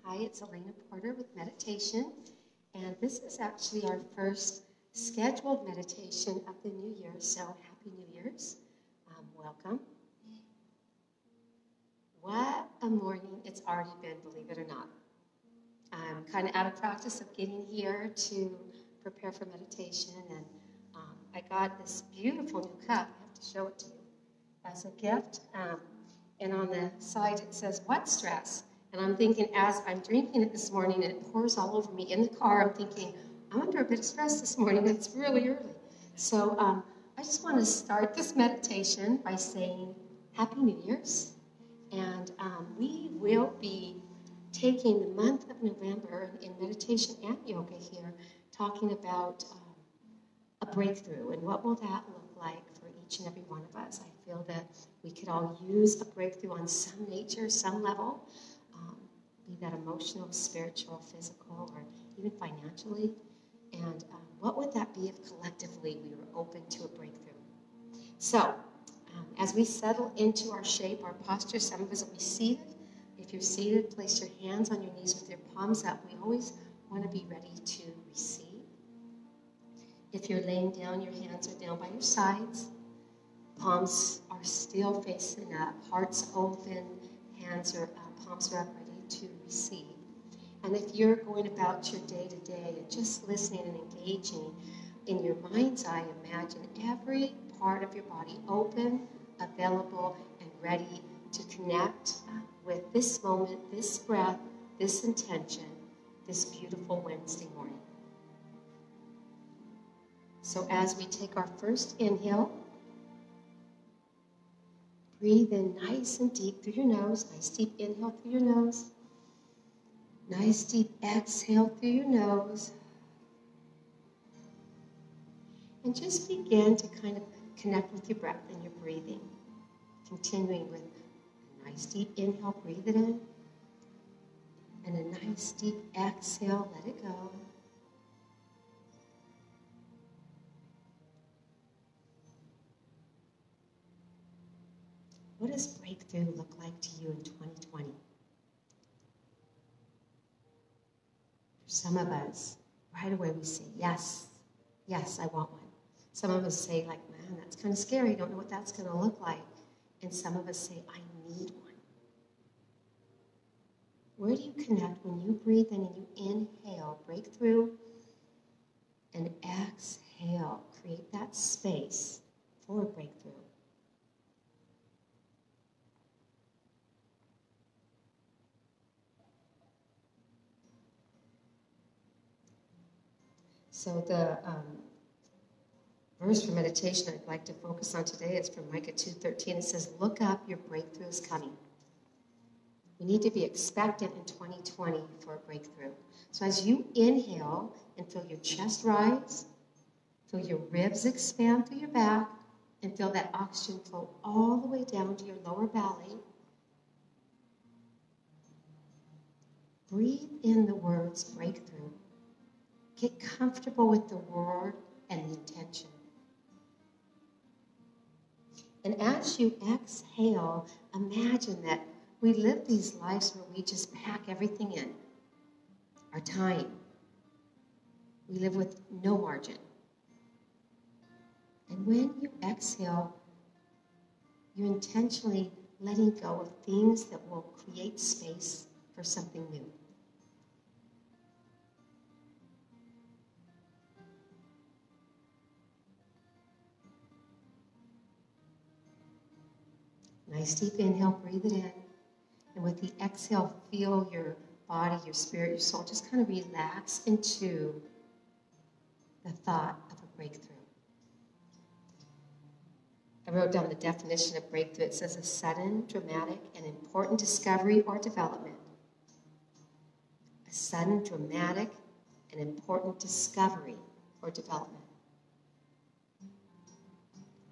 Hi, it's Elena Porter with Meditation, and this is actually our first scheduled meditation of the new year, so Happy New Year's. Welcome. What a morning it's already been, believe it or not. I'm kind of out of practice of getting here to prepare for meditation, and I got this beautiful new cup. I have to show it to you as a gift, and on the side it says, "What stress?" And I'm thinking, as I'm drinking it this morning, and it pours all over me in the car, I'm thinking, I'm under a bit of stress this morning. It's really early. So I just want to start this meditation by saying Happy New Year's. And we will be taking the month of November in meditation and yoga here, talking about a breakthrough. And what will that look like for each and every one of us? I feel that we could all use a breakthrough on some nature, some level. Be that emotional, spiritual, physical, or even financially. And what would that be if collectively we were open to a breakthrough? So, as we settle into our shape, our posture, some of us will be seated. If you're seated, place your hands on your knees with your palms up. We always want to be ready to receive. If you're laying down, your hands are down by your sides. Palms are still facing up, hearts open, hands are up, palms are up, to receive. And if you're going about your day-to-day and just listening and engaging, in your mind's eye, imagine every part of your body open, available, and ready to connect with this moment, this breath, this intention, this beautiful Wednesday morning. So as we take our first inhale, breathe in nice and deep through your nose. Nice deep inhale through your nose. Nice deep exhale through your nose. And just begin to kind of connect with your breath and your breathing. Continuing with a nice deep inhale, breathe it in. And a nice deep exhale, let it go. What does breakthrough look like to you in 2020? Some of us, right away we say, yes, I want one. Some of us say, like, man, that's kind of scary. Don't know what that's going to look like. And some of us say, I need one. Where do you connect when you breathe in and you inhale, breakthrough, and exhale, create that space for a breakthrough? So the verse for meditation I'd like to focus on today is from Micah 2:13. It says, look up, your breakthrough is coming. We need to be expectant in 2020 for a breakthrough. So as you inhale and feel your chest rise, feel your ribs expand through your back, and feel that oxygen flow all the way down to your lower belly, breathe in the words breakthrough. Get comfortable with the word and the intention. And as you exhale, imagine that we live these lives where we just pack everything in. Our time. We live with no margin. And when you exhale, you're intentionally letting go of things that will create space for something new. Nice deep inhale, breathe it in. And with the exhale, feel your body, your spirit, your soul just kind of relax into the thought of a breakthrough. I wrote down the definition of breakthrough. It says a sudden, dramatic, and important discovery or development. A sudden, dramatic, and important discovery or development.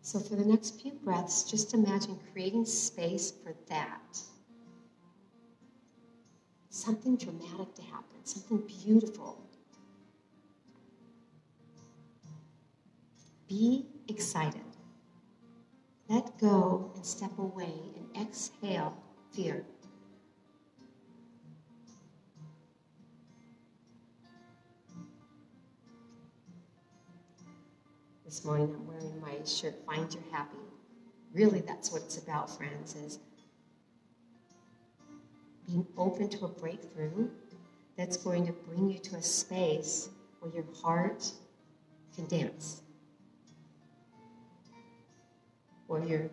So for the next few breaths, just imagine creating space for that. Something dramatic to happen, something beautiful. Be excited. Let go and step away and exhale fear. This morning I'm wearing my shirt, Find Your Happy. Really, that's what it's about, friends, is being open to a breakthrough that's going to bring you to a space where your heart can dance, where you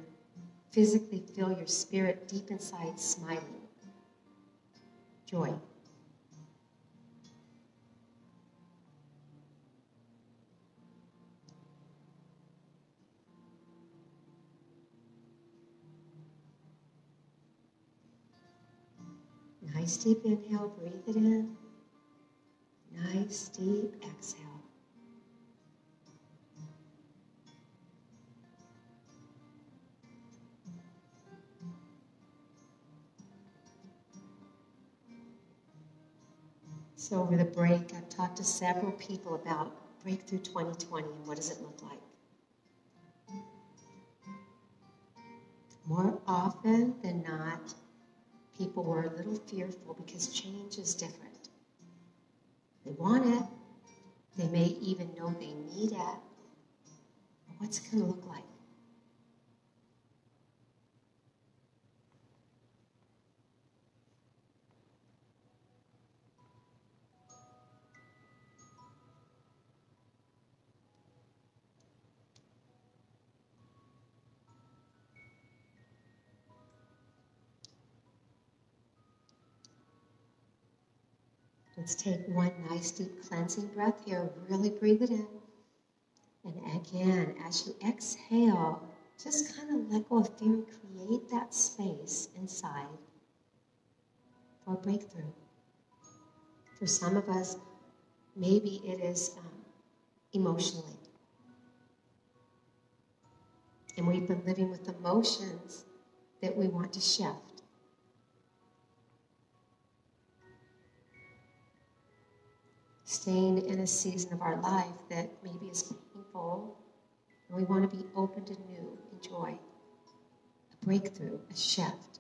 physically feel your spirit deep inside smiling. Joy. Nice deep inhale, breathe it in. Nice deep exhale. So over the break, I've talked to several people about Breakthrough 2020 and what does it look like. More often than not, people were a little fearful because change is different. They want it. They may even know they need it. But what's it going to look like? Let's take one nice deep cleansing breath here. Really breathe it in. And again, as you exhale, just kind of let go of fear and create that space inside for a breakthrough. For some of us, maybe it is emotionally. And we've been living with emotions that we want to shift. Staying in a season of our life that maybe is painful, and we want to be open to new and joy, a breakthrough, a shift.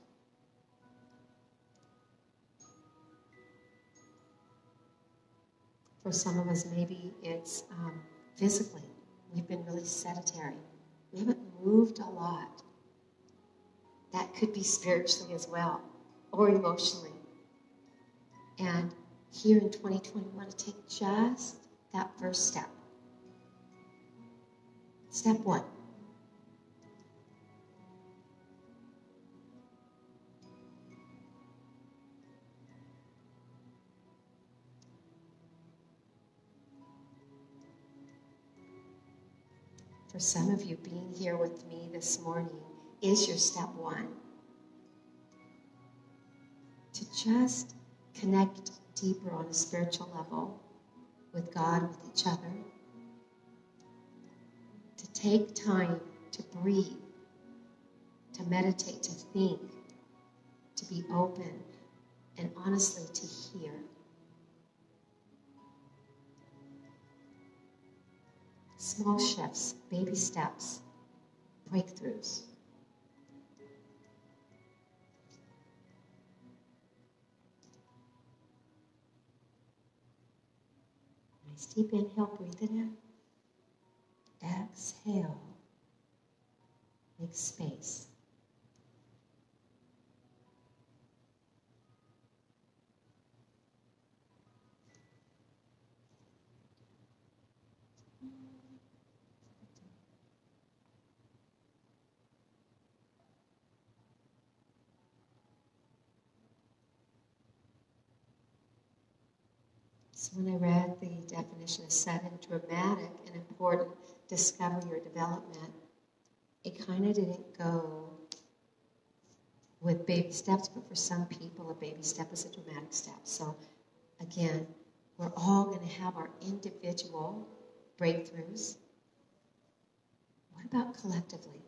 For some of us, maybe it's physically. We've been really sedentary. We haven't moved a lot. That could be spiritually as well, or emotionally. And here in 2020, we want to take just that first step. Step one. For some of you, being here with me this morning is your step one. To just connect deeper on a spiritual level with God, with each other. To take time to breathe, to meditate, to think, to be open, and honestly to hear. Small shifts, baby steps, breakthroughs. Nice deep inhale, breathe it in. Exhale. Make space. So when I read the definition of 7, dramatic and important discovery or development, it kind of didn't go with baby steps, but for some people, a baby step is a dramatic step. So again, we're all going to have our individual breakthroughs. What about collectively?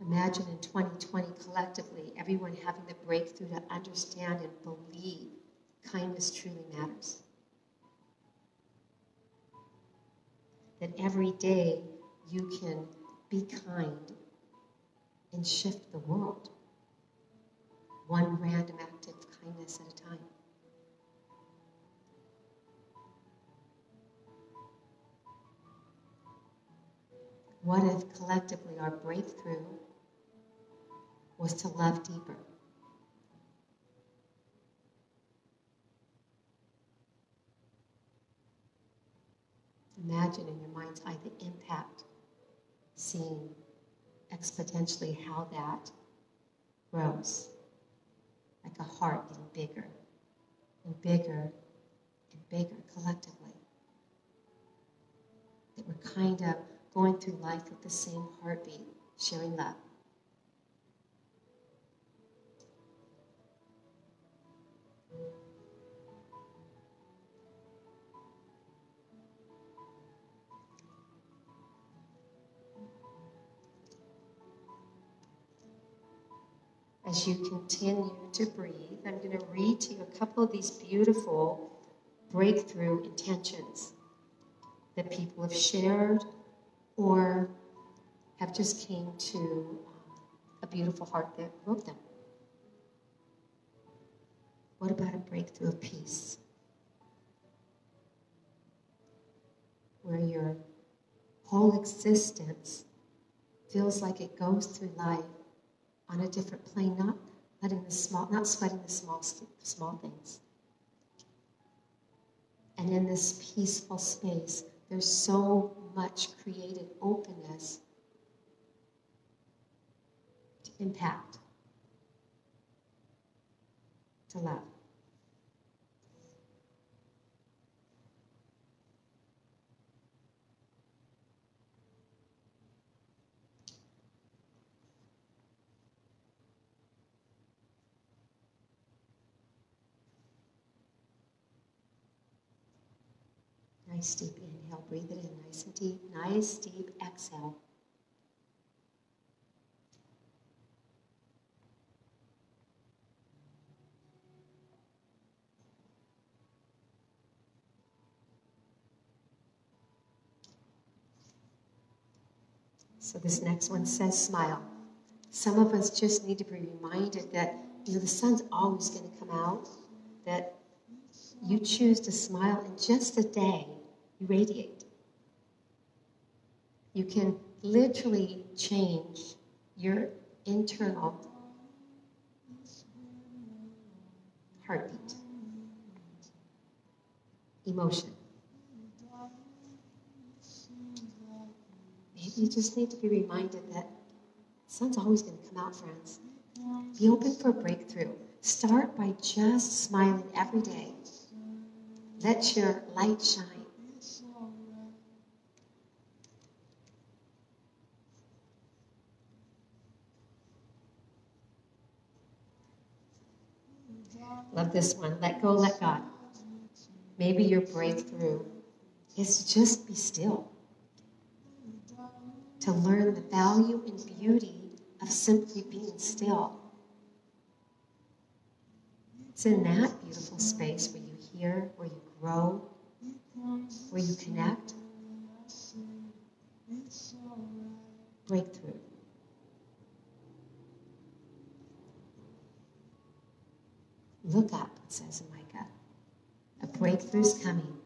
Imagine in 2020, collectively, everyone having the breakthrough to understand and believe kindness truly matters. That every day you can be kind and shift the world. One random act of kindness at a time. What if collectively our breakthrough was to love deeper? Imagine in your mind's eye the impact, seeing exponentially how that grows, like a heart getting bigger and bigger and bigger collectively. That we're kind of going through life with the same heartbeat, sharing love. As you continue to breathe, I'm going to read to you a couple of these beautiful breakthrough intentions that people have shared or have just came to a beautiful heart that wrote them. What about a breakthrough of peace? Where your whole existence feels like it goes through life on a different plane, not sweating the small things. And in this peaceful space, there's so much creative openness to impact, to love. Nice deep inhale, breathe it in, nice and deep. Nice deep exhale. So this next one says smile. Some of us just need to be reminded that the sun's always going to come out, that you choose to smile in just a day, you radiate. You can literally change your internal heartbeat, emotion. Maybe you just need to be reminded that the sun's always going to come out, friends. Be open for a breakthrough. Start by just smiling every day. Let your light shine. Love this one. Let go, let God. Maybe your breakthrough is to just be still. To learn the value and beauty of simply being still. It's in that beautiful space where you hear, where you grow, where you connect. Breakthrough. Look up, it says in Micah. A breakthrough's coming.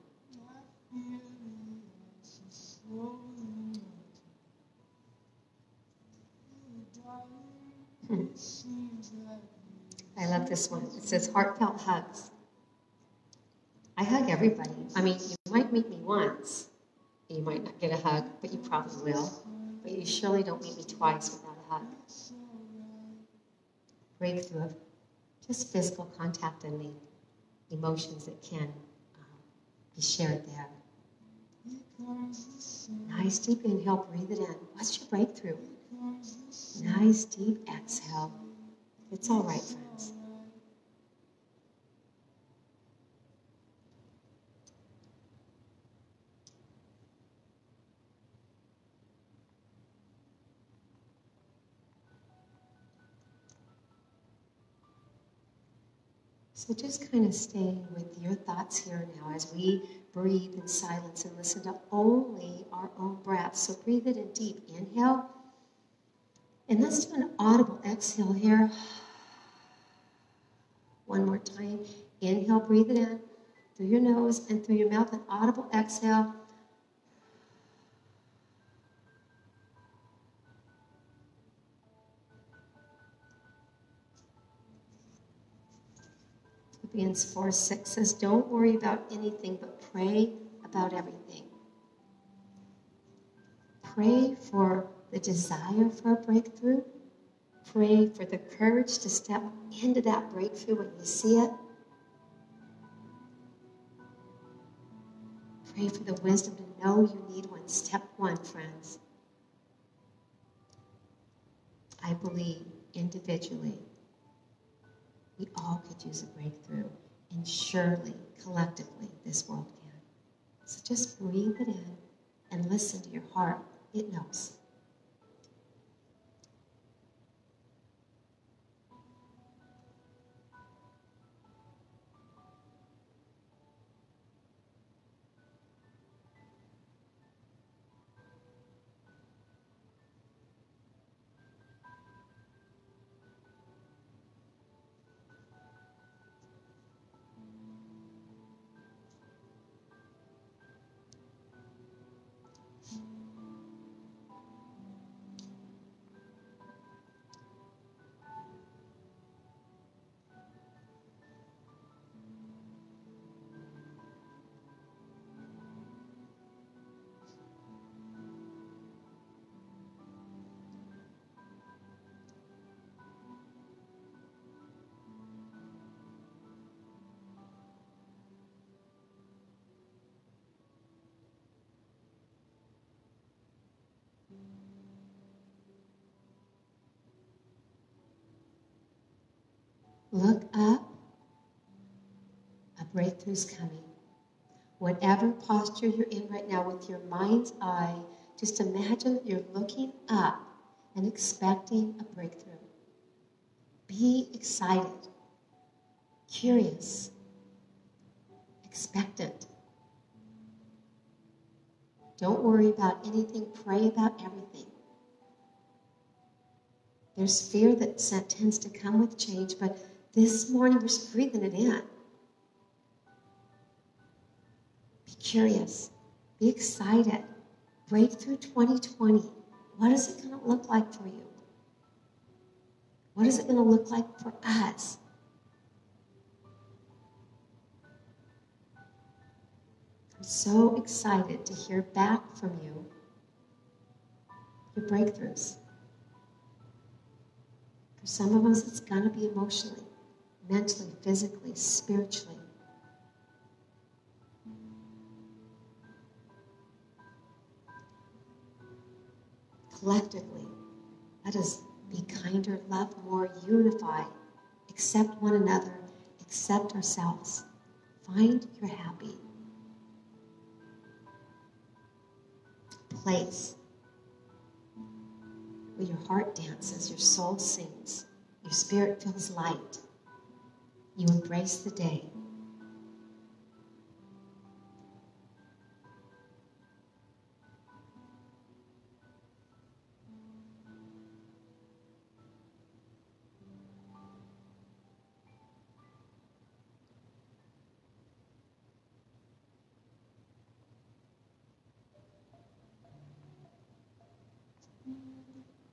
I love this one. It says heartfelt hugs. I hug everybody. I mean, you might meet me once, and you might not get a hug, but you probably will. But you surely don't meet me twice without a hug. Breakthrough of just physical contact and the emotions that can be shared there. Nice deep inhale, breathe it in. What's your breakthrough? Nice deep exhale. It's all right, friends. So just kind of staying with your thoughts here now as we breathe in silence and listen to only our own breath. So breathe it in deep. Inhale. And let's do an audible exhale here. One more time. Inhale, breathe it in through your nose and through your mouth. An audible exhale. Philippians 4:6 says, don't worry about anything, but pray about everything. Pray for the desire for a breakthrough. Pray for the courage to step into that breakthrough when you see it. Pray for the wisdom to know you need one. Step one, friends. I believe individually we all could use a breakthrough, and surely, collectively, this world can. So just breathe it in and listen to your heart. It knows. Look up. A breakthrough's coming. Whatever posture you're in right now, with your mind's eye, just imagine that you're looking up and expecting a breakthrough. Be excited, curious, expectant. Don't worry about anything. Pray about everything. There's fear that tends to come with change, but this morning we're just breathing it in. Be curious. Be excited. Breakthrough 2020. What is it going to look like for you? What is it going to look like for us? I'm so excited to hear back from you, your breakthroughs. For some of us, it's going to be emotionally, mentally, physically, spiritually. Collectively, let us be kinder, love more, unify, accept one another, accept ourselves. Find your happy place where your heart dances, your soul sings, your spirit feels light. You embrace the day.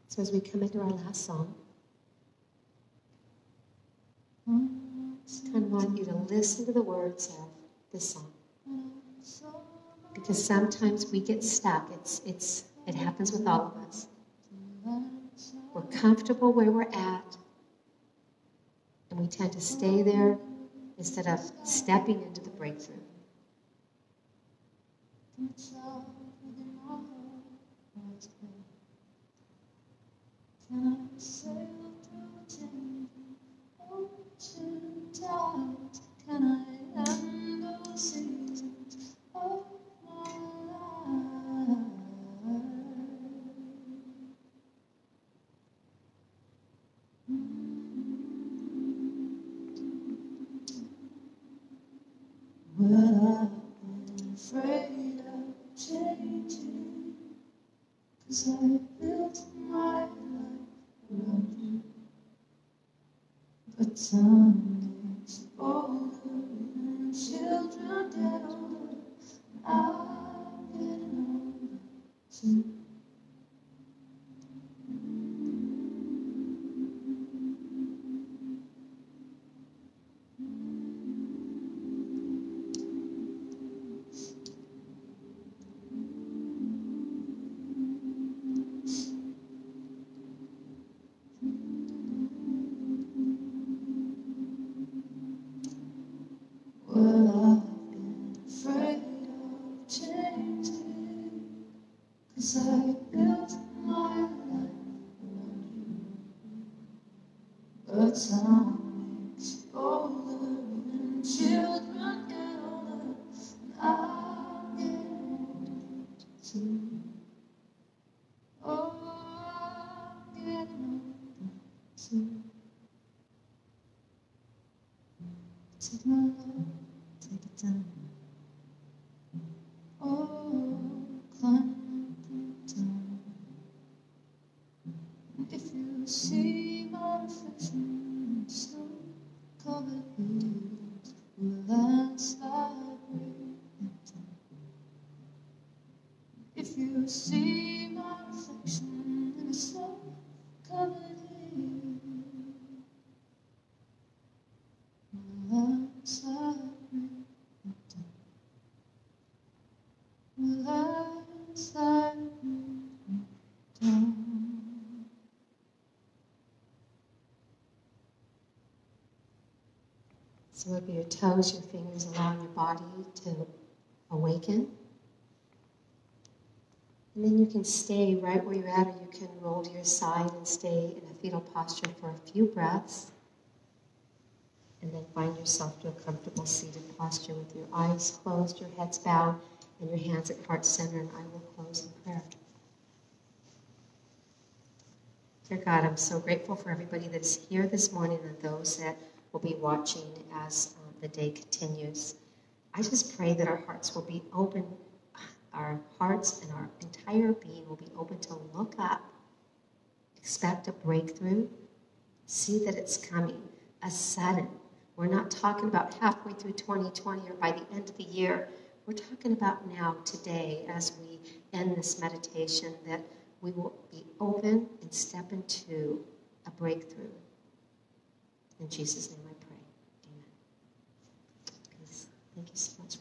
So as we come into our last song, just kind of want you to listen to the words of this song. Because sometimes we get stuck. It happens with all of us. We're comfortable where we're at, and we tend to stay there instead of stepping into the breakthrough. Can I sail through ocean tides? Can I end the seasons of my life? But I've been afraid of changing, 'cause I built my life around you. But time makes children get older, I'm getting older too. Well, I've been afraid of changing, 'cause I built my life around you. But time makes you older, and children get older, and I'm getting older too. Oh, I'm getting older too. Take my love, take it down. Oh, climb up and down. And if you see my reflection in snow-covered hills, will a landslide break it down? If you see my reflection in a snow-covered hill, will a landslide break it down? Will a landslide break it down? So wiggle your toes, your fingers, allowing your body to awaken. And then you can stay right where you're at, or you can roll to your side and stay in a fetal posture for a few breaths. And then find yourself to a comfortable seated posture with your eyes closed, your heads bowed, and your hands at heart center, and I will close in prayer. Dear God, I'm so grateful for everybody that is here this morning and those that will be watching as the day continues. I just pray that our hearts will be open, our hearts and our entire being will be open to look up, expect a breakthrough, see that it's coming, a sudden. We're not talking about halfway through 2020 or by the end of the year. We're talking about now, today, as we end this meditation, that we will be open and step into a breakthrough. In Jesus' name I pray. Amen. Peace. Thank you so much.